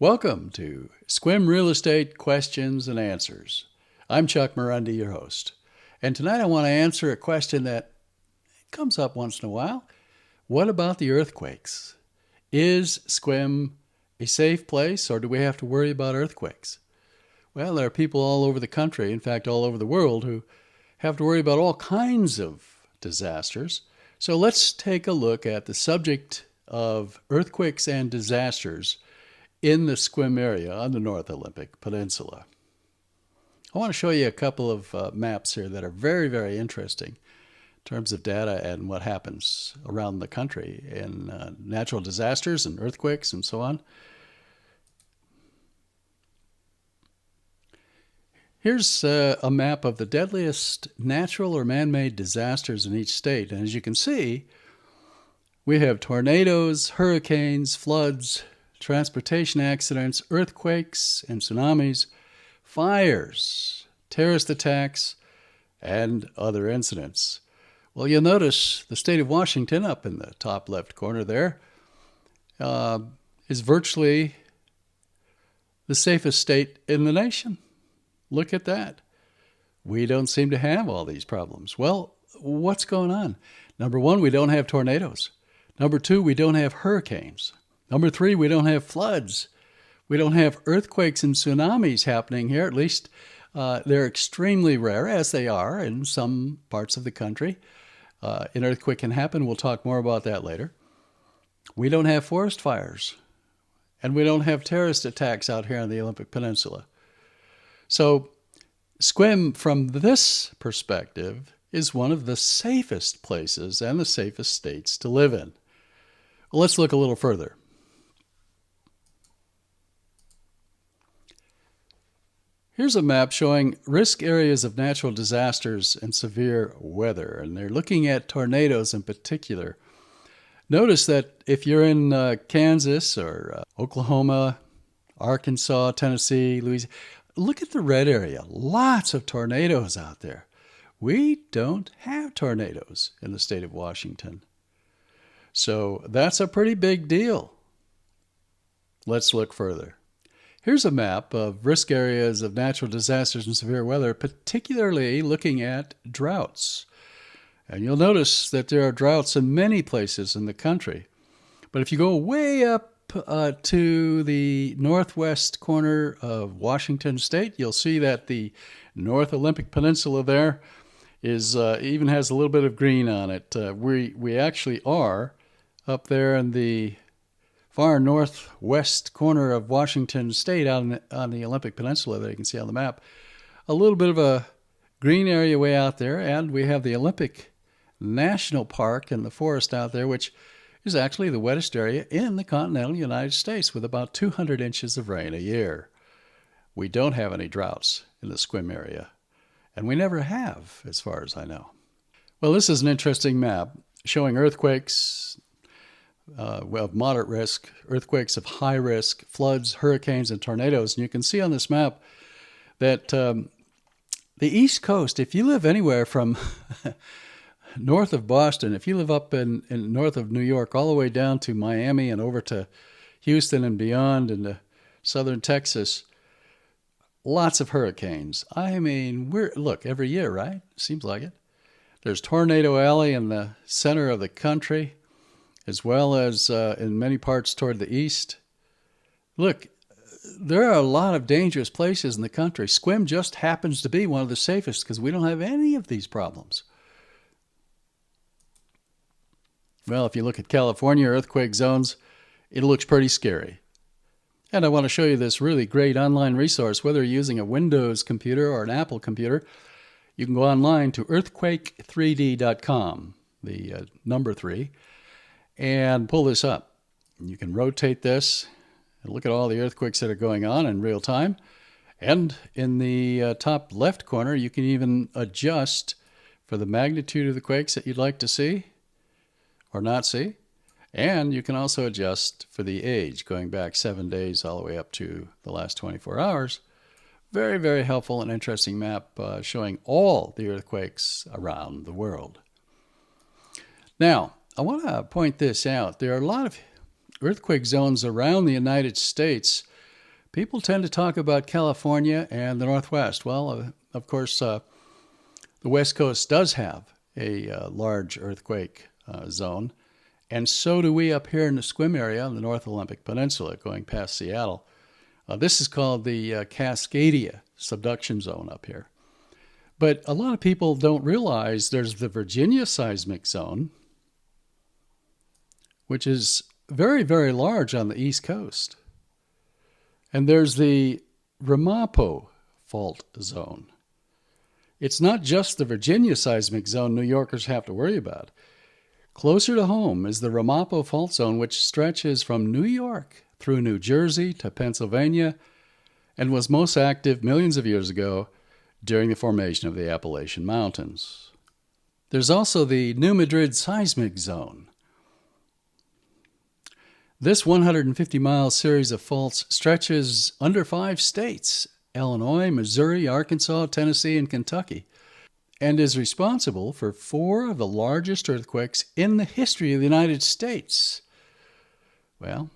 Welcome to Sequim Real Estate Questions and Answers. I'm Chuck Morandi, your host. And tonight I want to answer a question that comes up once in a while. What about the earthquakes? Is Sequim a safe place, or do we have to worry about earthquakes? Well, there are people all over the country, in fact all over the world, who have to worry about all kinds of disasters. So let's take a look at the subject of earthquakes and disasters in the Sequim area on the North Olympic Peninsula. I want to show you a couple of maps here that are very, very interesting in terms of data and what happens around the country in natural disasters and earthquakes and so on. Here's a map of the deadliest natural or man-made disasters in each state. And as you can see, we have tornadoes, hurricanes, floods, transportation accidents, earthquakes and tsunamis, fires, terrorist attacks, and other incidents. Well, you'll notice the state of Washington up in the top left corner there is virtually the safest state in the nation. Look at that. We don't seem to have all these problems. Well, what's going on? Number one, we don't have tornadoes. Number two, we don't have hurricanes. Number three, we don't have floods. We don't have earthquakes and tsunamis happening here. At least they're extremely rare, as they are in some parts of the country. An earthquake can happen. We'll talk more about that later. We don't have forest fires. And we don't have terrorist attacks out here on the Olympic Peninsula. So Sequim, from this perspective, is one of the safest places and the safest states to live in. Well, let's look a little further. Here's a map showing risk areas of natural disasters and severe weather, and they're looking at tornadoes in particular. Notice that if you're in Kansas or Oklahoma, Arkansas, Tennessee, Louisiana, look at the red area. Lots of tornadoes out there. We don't have tornadoes in the state of Washington. So that's a pretty big deal. Let's look further. Here's a map of risk areas of natural disasters and severe weather, particularly looking at droughts. And you'll notice that there are droughts in many places in the country. But if you go way up to the northwest corner of Washington State, you'll see that the North Olympic Peninsula there is even has a little bit of green on it. We actually are up there in the far northwest corner of Washington State on the Olympic Peninsula that you can see on the map. A little bit of a green area way out there, and we have the Olympic National Park and the forest out there, which is actually the wettest area in the continental United States with about 200 inches of rain a year. We don't have any droughts in the Sequim area, and we never have, as far as I know. Well, this is an interesting map showing earthquakes of moderate risk, earthquakes of high risk, floods, hurricanes, and tornadoes. And you can see on this map that the East Coast, if you live anywhere from north of Boston, if you live up in north of New York, all the way down to Miami and over to Houston and beyond into southern Texas, lots of hurricanes. I mean, look, every year, right? Seems like it. There's Tornado Alley in the center of the country, as well as in many parts toward the east. Look, there are a lot of dangerous places in the country. Sequim just happens to be one of the safest because we don't have any of these problems. Well, if you look at California earthquake zones, it looks pretty scary. And I want to show you this really great online resource. Whether you're using a Windows computer or an Apple computer, you can go online to earthquake3d.com, the number 3, and pull this up. You can rotate this and look at all the earthquakes that are going on in real time. And in the top left corner, you can even adjust for the magnitude of the quakes that you'd like to see or not see. And you can also adjust for the age, going back 7 days all the way up to the last 24 hours. Very, very helpful and interesting map showing all the earthquakes around the world. Now, I want to point this out. There are a lot of earthquake zones around the United States People tend to talk about California and the Northwest. Well, of course, the West Coast does have a large earthquake zone, and so do we up here in the Sequim area on the North Olympic Peninsula, going past Seattle. This is called the Cascadia subduction zone up here. But a lot of people don't realize there's the Virginia seismic zone, which is very, very large on the East Coast. And there's the Ramapo fault zone. It's not just the Virginia seismic zone New Yorkers have to worry about. Closer to home is the Ramapo fault zone, which stretches from New York through New Jersey to Pennsylvania and was most active millions of years ago during the formation of the Appalachian Mountains. There's also the New Madrid seismic zone. This 150-mile series of faults stretches under 5 states, Illinois, Missouri, Arkansas, Tennessee, and Kentucky, and is responsible for 4 of the largest earthquakes in the history of the United States. Well,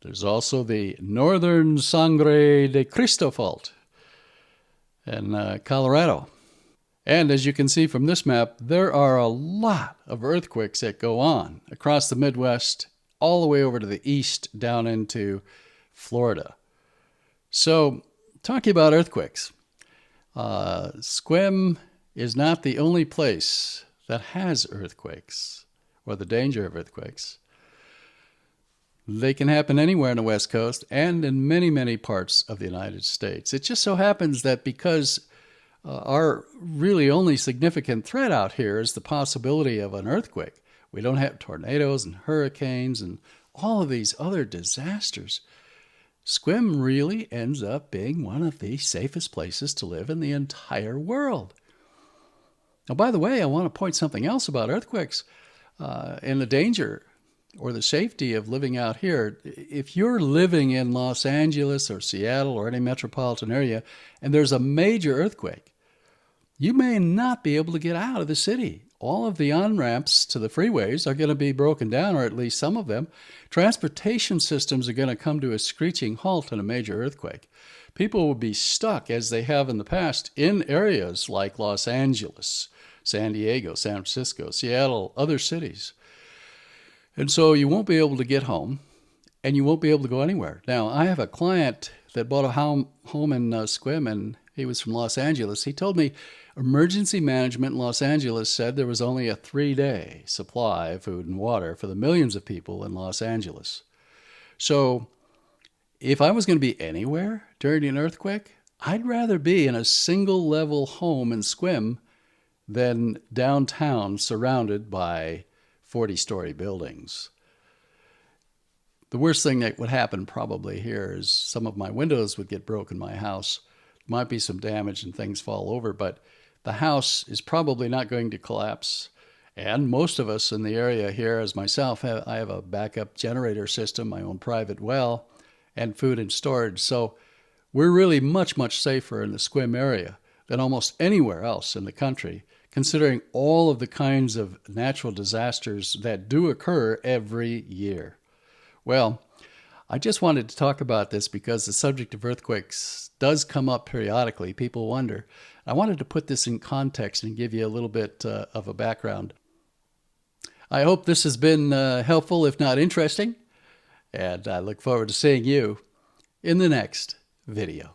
there's also the Northern Sangre de Cristo fault in Colorado. And as you can see from this map, there are a lot of earthquakes that go on across the Midwest, all the way over to the east, down into Florida. So, talking about earthquakes, Sequim is not the only place that has earthquakes, or the danger of earthquakes. They can happen anywhere on the West Coast and in many, many parts of the United States. It just so happens that because our really only significant threat out here is the possibility of an earthquake, we don't have tornadoes and hurricanes and all of these other disasters. Sequim really ends up being one of the safest places to live in the entire world. Now, by the way, I want to point something else about earthquakes and the danger or the safety of living out here. If you're living in Los Angeles or Seattle or any metropolitan area and there's a major earthquake, you may not be able to get out of the city. All of the on-ramps to the freeways are going to be broken down, or at least some of them. Transportation systems are going to come to a screeching halt in a major earthquake. People will be stuck, as they have in the past, in areas like Los Angeles, San Diego, San Francisco, Seattle, other cities. And so you won't be able to get home, and you won't be able to go anywhere. Now, I have a client that bought a home in Sequim, and he was from Los Angeles. He told me emergency management in Los Angeles said there was only a 3-day supply of food and water for the millions of people in Los Angeles. So if I was going to be anywhere during an earthquake, I'd rather be in a single-level home in Sequim than downtown surrounded by 40-story buildings. The worst thing that would happen probably here is some of my windows would get broken in my house. There might be some damage and things fall over, but the house is probably not going to collapse. And most of us in the area here, as myself, I have a backup generator system, my own private well, and food and storage. So we're really much, much safer in the Sequim area than almost anywhere else in the country, considering all of the kinds of natural disasters that do occur every year. Well, I just wanted to talk about this because the subject of earthquakes does come up periodically. People wonder. I wanted to put this in context and give you a little bit of a background. I hope this has been helpful, if not interesting, and I look forward to seeing you in the next video.